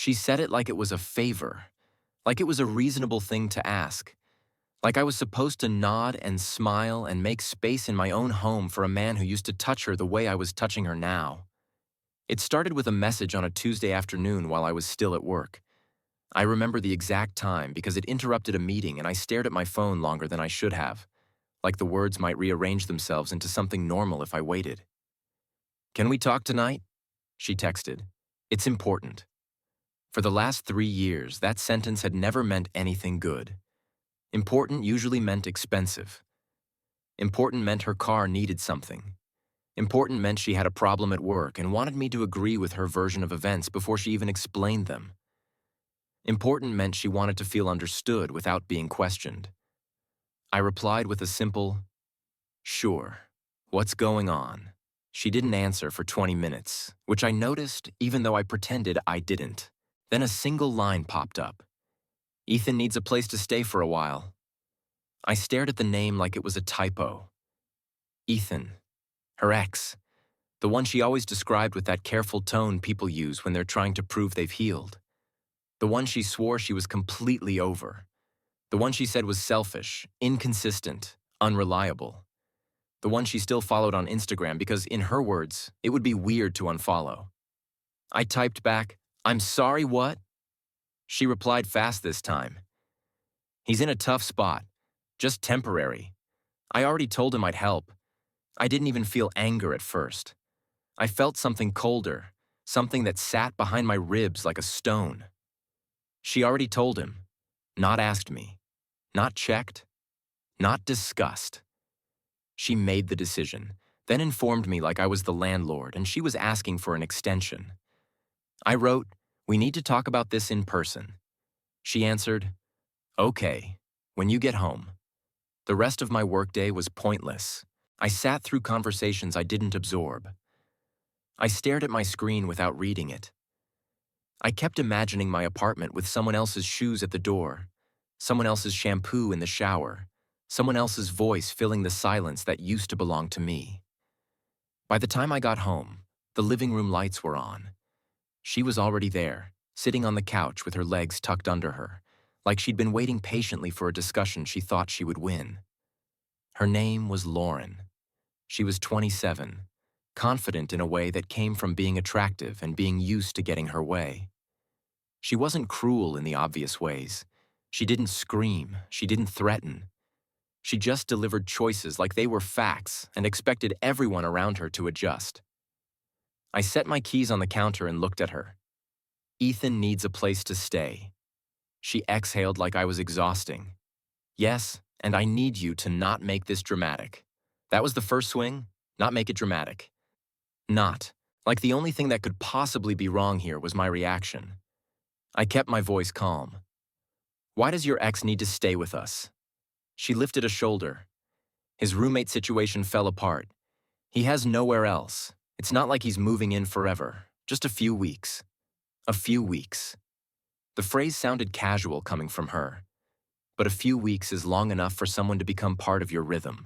She said it like it was a favor, like it was a reasonable thing to ask, like I was supposed to nod and smile and make space in my own home for a man who used to touch her the way I was touching her now. It started with a message on a Tuesday afternoon while I was still at work. I remember the exact time because it interrupted a meeting and I stared at my phone longer than I should have, like the words might rearrange themselves into something normal if I waited. "Can we talk tonight?" she texted. "It's important." For the last 3 years, that sentence had never meant anything good. Important usually meant expensive. Important meant her car needed something. Important meant she had a problem at work and wanted me to agree with her version of events before she even explained them. Important meant she wanted to feel understood without being questioned. I replied with a simple, "Sure. What's going on?" She didn't answer for 20 minutes, which I noticed even though I pretended I didn't. Then a single line popped up. "Ethan needs a place to stay for a while." I stared at the name like it was a typo. Ethan. Her ex. The one she always described with that careful tone people use when they're trying to prove they've healed. The one she swore she was completely over. The one she said was selfish, inconsistent, unreliable. The one she still followed on Instagram because, in her words, it would be weird to unfollow. I typed back, "I'm sorry, what?" She replied fast this time. "He's in a tough spot. Just temporary. I already told him I'd help." I didn't even feel anger at first. I felt something colder, something that sat behind my ribs like a stone. She already told him, not asked me, not checked, not discussed. She made the decision, then informed me like I was the landlord and she was asking for an extension. I wrote, "We need to talk about this in person." She answered, "Okay, when you get home." The rest of my workday was pointless. I sat through conversations I didn't absorb. I stared at my screen without reading it. I kept imagining my apartment with someone else's shoes at the door, someone else's shampoo in the shower, someone else's voice filling the silence that used to belong to me. By the time I got home, the living room lights were on. She was already there, sitting on the couch with her legs tucked under her, like she'd been waiting patiently for a discussion she thought she would win. Her name was Lauren. She was 27, confident in a way that came from being attractive and being used to getting her way. She wasn't cruel in the obvious ways. She didn't scream, she didn't threaten. She just delivered choices like they were facts and expected everyone around her to adjust. I set my keys on the counter and looked at her. "Ethan needs a place to stay." She exhaled like I was exhausting. "Yes, and I need you to not make this dramatic." That was the first swing, not make it dramatic. Not. Like the only thing that could possibly be wrong here was my reaction. I kept my voice calm. "Why does your ex need to stay with us?" She lifted a shoulder. "His roommate situation fell apart. He has nowhere else. It's not like he's moving in forever. Just a few weeks." A few weeks. The phrase sounded casual coming from her. But a few weeks is long enough for someone to become part of your rhythm.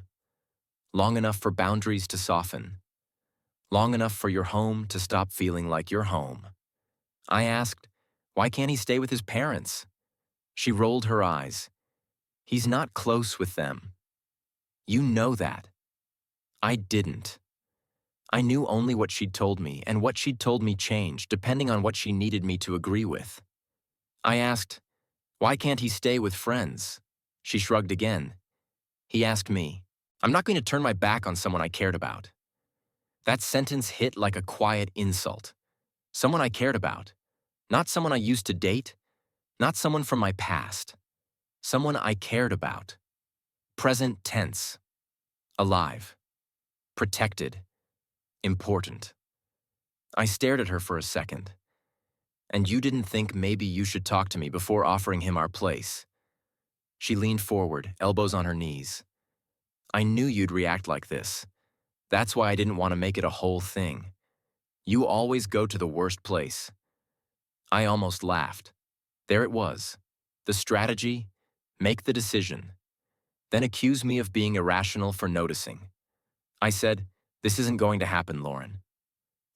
Long enough for boundaries to soften. Long enough for your home to stop feeling like your home. I asked, "Why can't he stay with his parents?" She rolled her eyes. "He's not close with them." You know that. I didn't. I knew only what she'd told me, and what she'd told me changed depending on what she needed me to agree with. I asked, "Why can't he stay with friends?" She shrugged again. He asked me, "I'm not going to turn my back on someone I cared about." That sentence hit like a quiet insult. Someone I cared about. Not someone I used to date. Not someone from my past. Someone I cared about. Present tense. Alive. Protected. Important. I stared at her for a second. "And you didn't think maybe you should talk to me before offering him our place?" She leaned forward, elbows on her knees. "I knew you'd react like this. That's why I didn't want to make it a whole thing. You always go to the worst place." I almost laughed. There it was. The strategy, make the decision. Then accuse me of being irrational for noticing. I said, "This isn't going to happen, Lauren."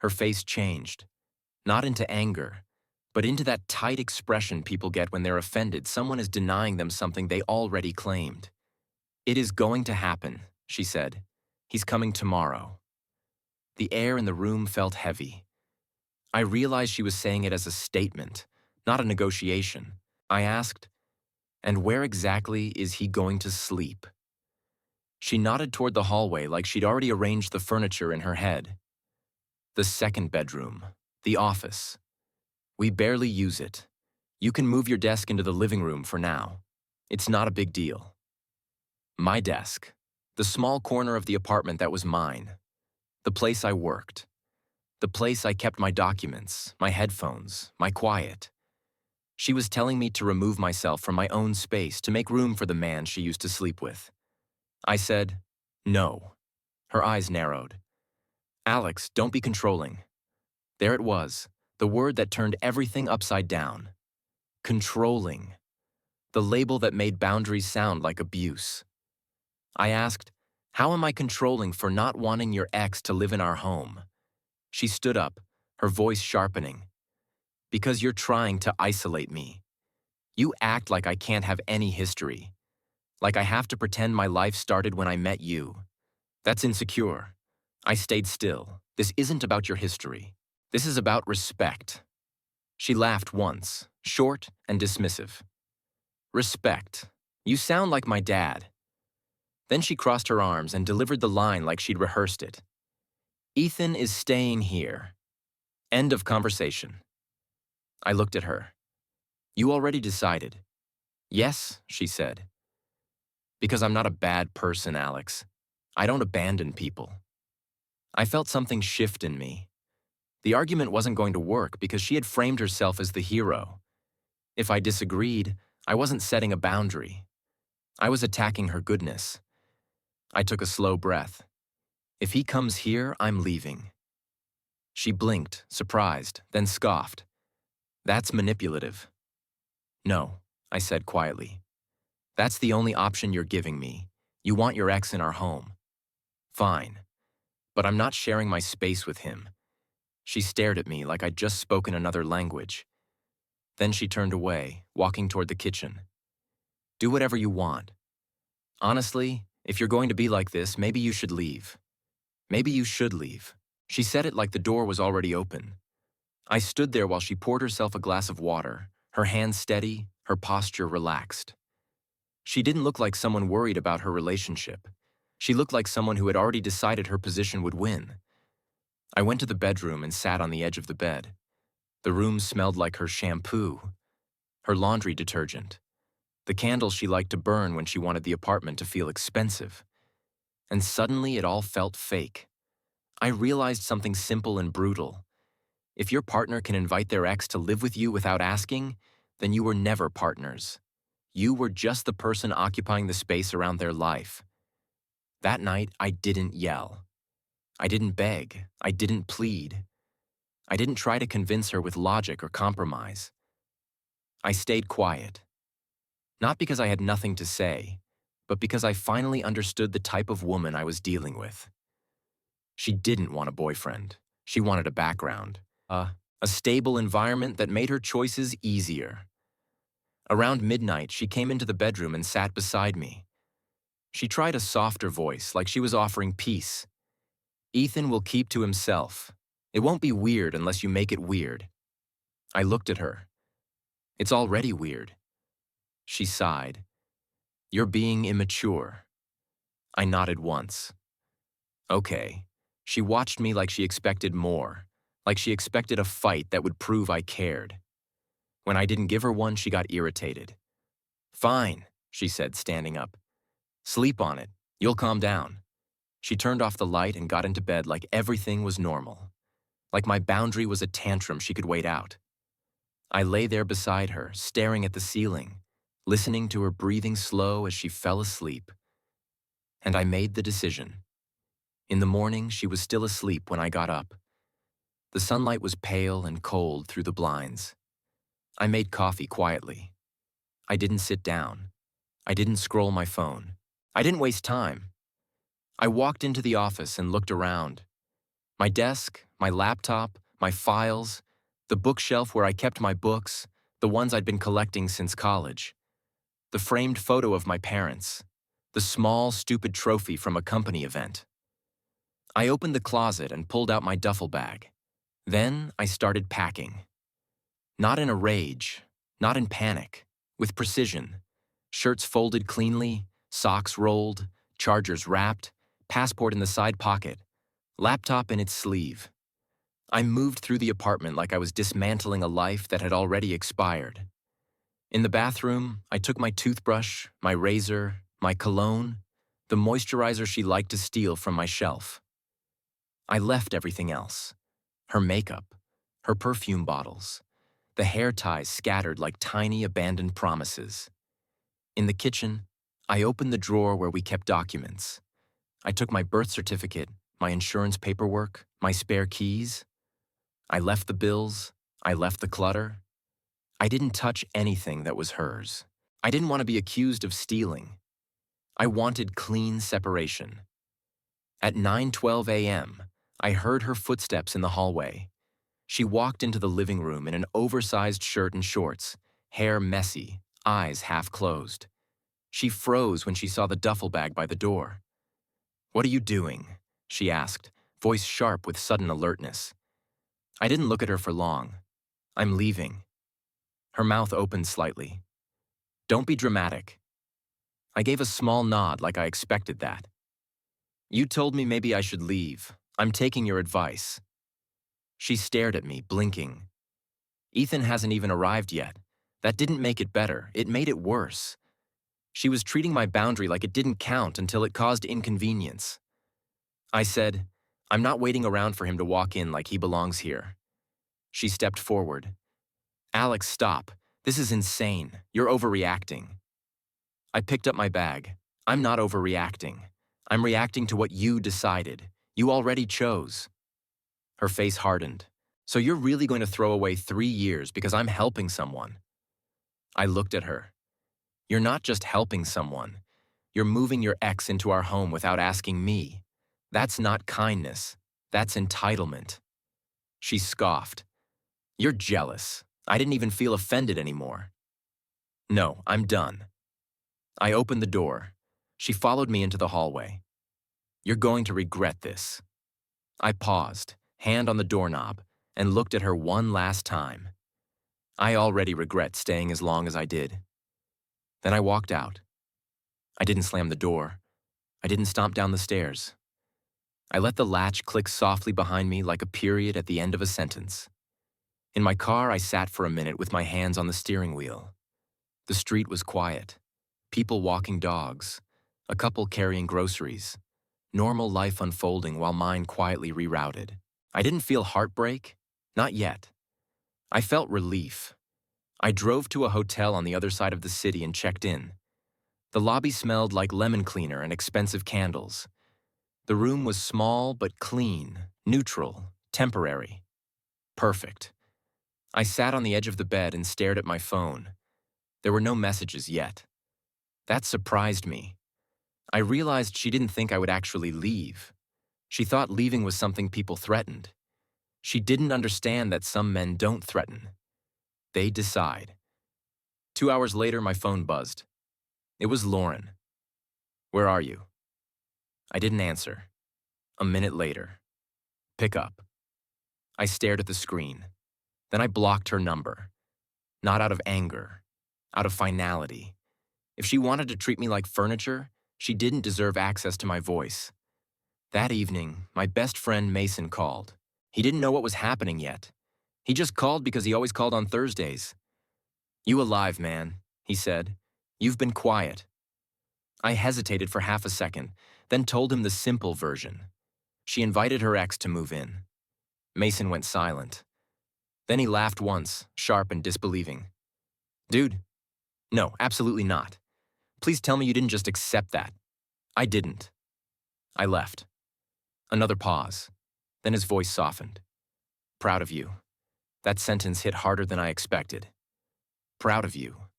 Her face changed. Not into anger, but into that tight expression people get when they're offended someone is denying them something they already claimed. "It is going to happen," she said. "He's coming tomorrow." The air in the room felt heavy. I realized she was saying it as a statement, not a negotiation. I asked, "And where exactly is he going to sleep?" She nodded toward the hallway like she'd already arranged the furniture in her head. "The second bedroom. The office. We barely use it. You can move your desk into the living room for now. It's not a big deal." My desk. The small corner of the apartment that was mine. The place I worked. The place I kept my documents, my headphones, my quiet. She was telling me to remove myself from my own space to make room for the man she used to sleep with. I said, "No." Her eyes narrowed. "Alex, don't be controlling." There it was, the word that turned everything upside down. Controlling. The label that made boundaries sound like abuse. I asked, "How am I controlling for not wanting your ex to live in our home?" She stood up, her voice sharpening. "Because you're trying to isolate me. You act like I can't have any history. Like I have to pretend my life started when I met you. That's insecure." I stayed still. "This isn't about your history. This is about respect." She laughed once, short and dismissive. "Respect. You sound like my dad." Then she crossed her arms and delivered the line like she'd rehearsed it. "Ethan is staying here." End of conversation. I looked at her. "You already decided." "Yes," she said. "Because I'm not a bad person, Alex. I don't abandon people." I felt something shift in me. The argument wasn't going to work because she had framed herself as the hero. If I disagreed, I wasn't setting a boundary. I was attacking her goodness. I took a slow breath. "If he comes here, I'm leaving." She blinked, surprised, then scoffed. "That's manipulative." "No," I said quietly. "That's the only option you're giving me. You want your ex in our home." "Fine. But I'm not sharing my space with him." She stared at me like I'd just spoken another language. Then she turned away, walking toward the kitchen. "Do whatever you want. Honestly, if you're going to be like this, maybe you should leave. Maybe you should leave." She said it like the door was already open. I stood there while she poured herself a glass of water, her hands steady, her posture relaxed. She didn't look like someone worried about her relationship. She looked like someone who had already decided her position would win. I went to the bedroom and sat on the edge of the bed. The room smelled like her shampoo, her laundry detergent, the candles she liked to burn when she wanted the apartment to feel expensive. And suddenly it all felt fake. I realized something simple and brutal. If your partner can invite their ex to live with you without asking, then you were never partners. You were just the person occupying the space around their life. That night, I didn't yell. I didn't beg. I didn't plead. I didn't try to convince her with logic or compromise. I stayed quiet. Not because I had nothing to say, but because I finally understood the type of woman I was dealing with. She didn't want a boyfriend. She wanted a background. A stable environment that made her choices easier. Around midnight, she came into the bedroom and sat beside me. She tried a softer voice, like she was offering peace. "Ethan will keep to himself. It won't be weird unless you make it weird." I looked at her. "It's already weird." She sighed. "You're being immature." I nodded once. "Okay." She watched me like she expected more, like she expected a fight that would prove I cared. When I didn't give her one, she got irritated. "Fine," she said, standing up. "Sleep on it. You'll calm down." She turned off the light and got into bed like everything was normal. Like my boundary was a tantrum she could wait out. I lay there beside her, staring at the ceiling, listening to her breathing slow as she fell asleep. And I made the decision. In the morning, she was still asleep when I got up. The sunlight was pale and cold through the blinds. I made coffee quietly. I didn't sit down. I didn't scroll my phone. I didn't waste time. I walked into the office and looked around. My desk, my laptop, my files, The bookshelf where I kept my books, the ones I'd been collecting since college. The framed photo of my parents. The small, stupid trophy from a company event. I opened the closet and pulled out my duffel bag. Then I started packing. Not in a rage, not in panic, with precision. Shirts folded cleanly, socks rolled, chargers wrapped, passport in the side pocket, laptop in its sleeve. I moved through the apartment like I was dismantling a life that had already expired. In the bathroom, I took my toothbrush, my razor, my cologne, the moisturizer she liked to steal from my shelf. I left everything else. Her makeup, her perfume bottles, the hair ties scattered like tiny abandoned promises. In the kitchen, I opened the drawer where we kept documents. I took my birth certificate, my insurance paperwork, my spare keys. I left the bills. I left the clutter. I didn't touch anything that was hers. I didn't want to be accused of stealing. I wanted clean separation. At 9:12 a.m., I heard her footsteps in the hallway. She walked into the living room in an oversized shirt and shorts, hair messy, eyes half closed. She froze when she saw the duffel bag by the door. "What are you doing?" she asked, voice sharp with sudden alertness. I didn't look at her for long. "I'm leaving." Her mouth opened slightly. "Don't be dramatic." I gave a small nod like I expected that. "You told me maybe I should leave. I'm taking your advice." She stared at me, blinking. "Ethan hasn't even arrived yet. That didn't make it better. It made it worse." She was treating my boundary like it didn't count until it caused inconvenience. I said, "I'm not waiting around for him to walk in like he belongs here." She stepped forward. "Alex, stop. This is insane. You're overreacting." I picked up my bag. "I'm not overreacting. I'm reacting to what you decided. You already chose." Her face hardened. "So you're really going to throw away 3 years because I'm helping someone?" I looked at her. "You're not just helping someone. You're moving your ex into our home without asking me. That's not kindness. That's entitlement." She scoffed. "You're jealous. I didn't even feel offended anymore." "No, I'm done." I opened the door. She followed me into the hallway. "You're going to regret this." I paused, hand on the doorknob, and looked at her one last time. I already regret staying as long as I did. Then I walked out. I didn't slam the door. I didn't stomp down the stairs. I let the latch click softly behind me like a period at the end of a sentence. In my car, I sat for a minute with my hands on the steering wheel. The street was quiet. People walking dogs. A couple carrying groceries. Normal life unfolding while mine quietly rerouted. I didn't feel heartbreak. Not yet. I felt relief. I drove to a hotel on the other side of the city and checked in. The lobby smelled like lemon cleaner and expensive candles. The room was small but clean, neutral, temporary. Perfect. I sat on the edge of the bed and stared at my phone. There were no messages yet. That surprised me. I realized she didn't think I would actually leave. She thought leaving was something people threatened. She didn't understand that some men don't threaten. They decide. 2 hours later, my phone buzzed. It was Lauren. "Where are you?" I didn't answer. A minute later. "Pick up." I stared at the screen. Then I blocked her number. Not out of anger, out of finality. If she wanted to treat me like furniture, she didn't deserve access to my voice. That evening, my best friend Mason called. He didn't know what was happening yet. He just called because he always called on Thursdays. "You alive, man," he said. "You've been quiet." I hesitated for half a second, then told him the simple version. She invited her ex to move in. Mason went silent. Then he laughed once, sharp and disbelieving. "Dude, no, absolutely not. Please tell me you didn't just accept that." "I didn't." I left. Another pause. Then his voice softened. "Proud of you." That sentence hit harder than I expected. Proud of you.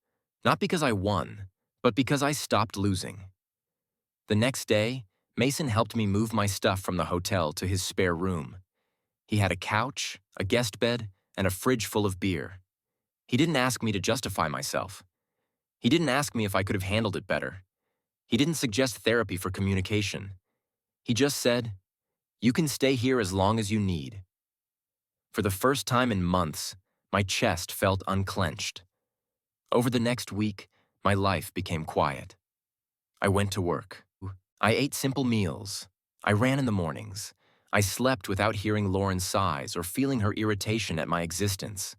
Not because I won, but because I stopped losing. The next day, Mason helped me move my stuff from the hotel to his spare room. He had a couch, a guest bed, and a fridge full of beer. He didn't ask me to justify myself. He didn't ask me if I could have handled it better. He didn't suggest therapy for communication. He just said, "You can stay here as long as you need." For the first time in months, my chest felt unclenched. Over the next week, my life became quiet. I went to work. I ate simple meals. I ran in the mornings. I slept without hearing Lauren's sighs or feeling her irritation at my existence.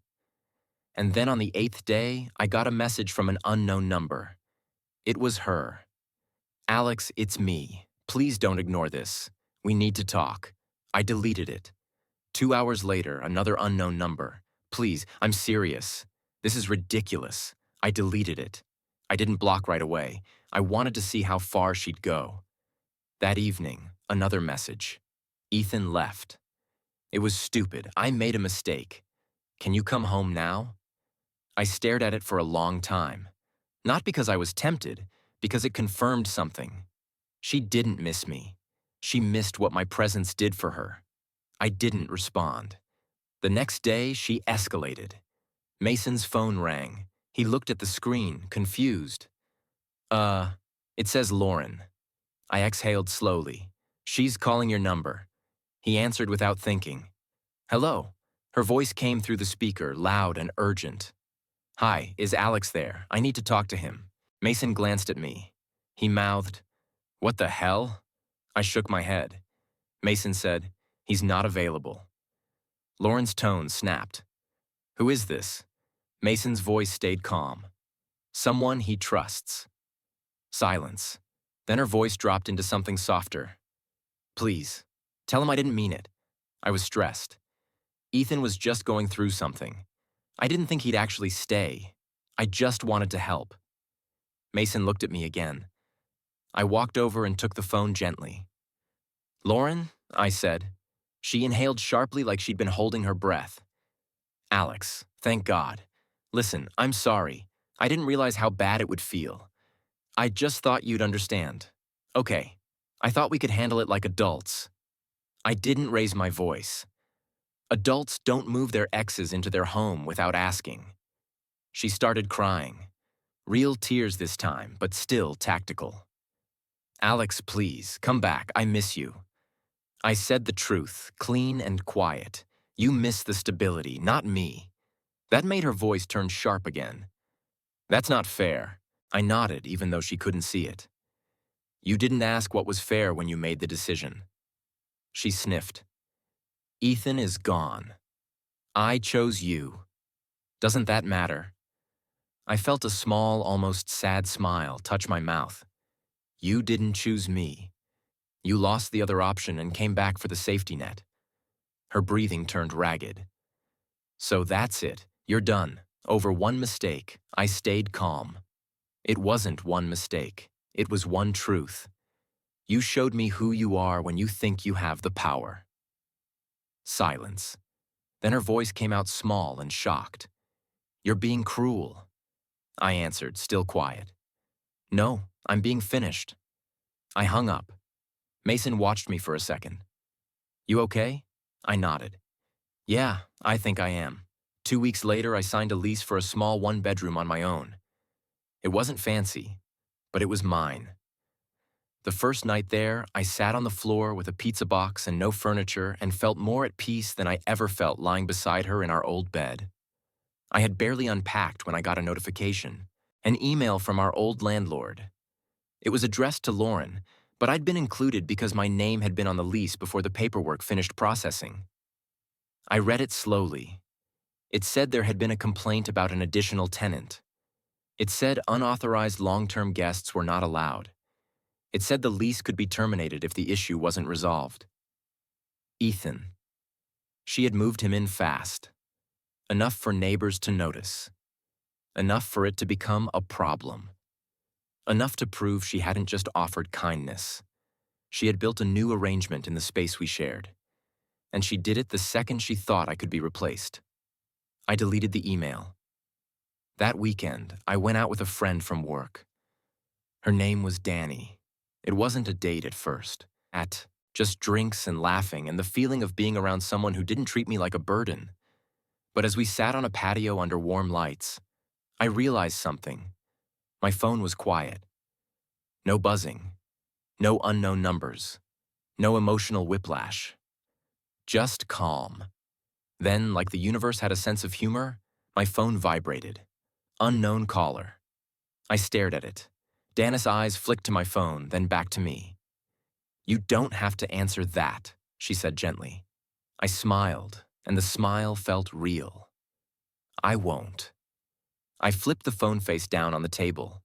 And then on the 8th day, I got a message from an unknown number. It was her. "Alex, it's me. Please don't ignore this. We need to talk." I deleted it. 2 hours later, another unknown number. "Please, I'm serious. This is ridiculous." I deleted it. I didn't block right away. I wanted to see how far she'd go. That evening, another message. "Ethan left. It was stupid. I made a mistake. Can you come home now?" I stared at it for a long time. Not because I was tempted, because it confirmed something. She didn't miss me. She missed what my presence did for her. I didn't respond. The next day, she escalated. Mason's phone rang. He looked at the screen, confused. It says Lauren." I exhaled slowly. "She's calling your number." He answered without thinking. "Hello." Her voice came through the speaker, loud and urgent. "Hi, is Alex there? I need to talk to him." Mason glanced at me. He mouthed, "What the hell?" I shook my head. Mason said, "He's not available." Lauren's tone snapped. "Who is this?" Mason's voice stayed calm. "Someone he trusts." Silence. Then her voice dropped into something softer. "Please, tell him I didn't mean it." I was stressed. Ethan was just going through something. I didn't think he'd actually stay. I just wanted to help. Mason looked at me again. I walked over and took the phone gently. "Lauren," I said. She inhaled sharply like she'd been holding her breath. "Alex, thank God. Listen, I'm sorry. I didn't realize how bad it would feel. I just thought you'd understand. Okay, I thought we could handle it like adults." I didn't raise my voice. Adults don't move their exes into their home without asking. She started crying. Real tears this time, but still tactical. "Alex, please, come back. I miss you." I said the truth, clean and quiet. "You miss the stability, not me." That made her voice turn sharp again. "That's not fair." I nodded, even though she couldn't see it. "You didn't ask what was fair when you made the decision." She sniffed. "Ethan is gone. I chose you. Doesn't that matter?" I felt a small, almost sad smile touch my mouth. "You didn't choose me. You lost the other option and came back for the safety net." Her breathing turned ragged. "So that's it. You're done. Over one mistake." I stayed calm. "It wasn't one mistake. It was one truth. You showed me who you are when you think you have the power." Silence. Then her voice came out small and shocked. "You're being cruel." I answered, still quiet. "No, I'm being finished." I hung up. Mason watched me for a second. "You okay?" I nodded. "Yeah, I think I am." 2 weeks later, I signed a lease for a small one-bedroom on my own. It wasn't fancy, but it was mine. The first night there, I sat on the floor with a pizza box and no furniture and felt more at peace than I ever felt lying beside her in our old bed. I had barely unpacked when I got a notification, an email from our old landlord. It was addressed to Lauren, but I'd been included because my name had been on the lease before the paperwork finished processing. I read it slowly. It said there had been a complaint about an additional tenant. It said unauthorized long-term guests were not allowed. It said the lease could be terminated if the issue wasn't resolved. Ethan. She had moved him in fast. Enough for neighbors to notice. Enough for it to become a problem. Enough to prove she hadn't just offered kindness. She had built a new arrangement in the space we shared. And she did it the second she thought I could be replaced. I deleted the email. That weekend, I went out with a friend from work. Her name was Danny. It wasn't a date at first. Just drinks and laughing and the feeling of being around someone who didn't treat me like a burden. But as we sat on a patio under warm lights, I realized something. My phone was quiet. No buzzing. No unknown numbers. No emotional whiplash. Just calm. Then, like the universe had a sense of humor, my phone vibrated. Unknown caller. I stared at it. Dana's eyes flicked to my phone, then back to me. "You don't have to answer that," she said gently. I smiled, and the smile felt real. "I won't." I flipped the phone face down on the table,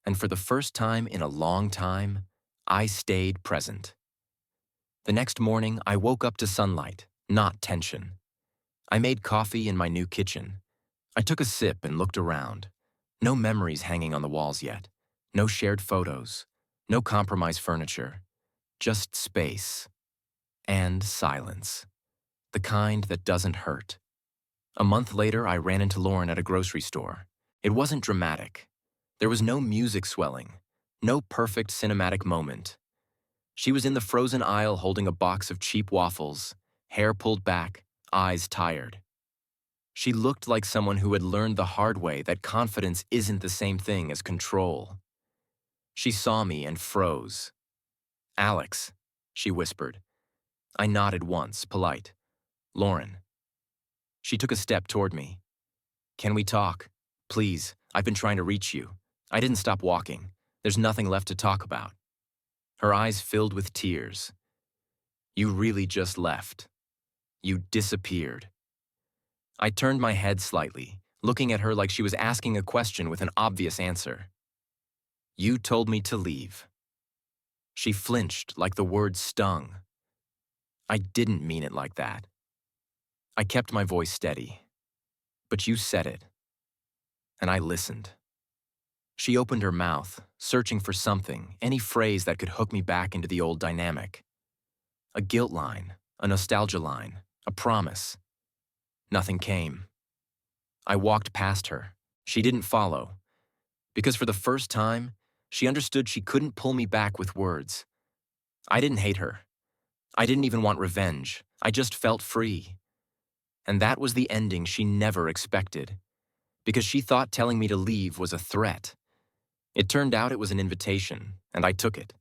and for the first time in a long time, I stayed present. The next morning, I woke up to sunlight, not tension. I made coffee in my new kitchen. I took a sip and looked around. No memories hanging on the walls yet. No shared photos. No compromised furniture. Just space. And silence. The kind that doesn't hurt. A month later, I ran into Lauren at a grocery store. It wasn't dramatic. There was no music swelling. No perfect cinematic moment. She was in the frozen aisle holding a box of cheap waffles, hair pulled back, eyes tired. She looked like someone who had learned the hard way that confidence isn't the same thing as control. She saw me and froze. "Alex," she whispered. I nodded once, polite. "Lauren." She took a step toward me. "Can we talk? Please, I've been trying to reach you. I didn't stop walking. There's nothing left to talk about." Her eyes filled with tears. "You really just left. You disappeared." I turned my head slightly, looking at her like she was asking a question with an obvious answer. "You told me to leave." She flinched like the word stung. "I didn't mean it like that." I kept my voice steady. "But you said it." And I listened. She opened her mouth, searching for something, any phrase that could hook me back into the old dynamic. A guilt line, a nostalgia line, a promise. Nothing came. I walked past her. She didn't follow. Because for the first time, she understood she couldn't pull me back with words. I didn't hate her. I didn't even want revenge. I just felt free. And that was the ending she never expected. Because she thought telling me to leave was a threat. It turned out it was an invitation, and I took it.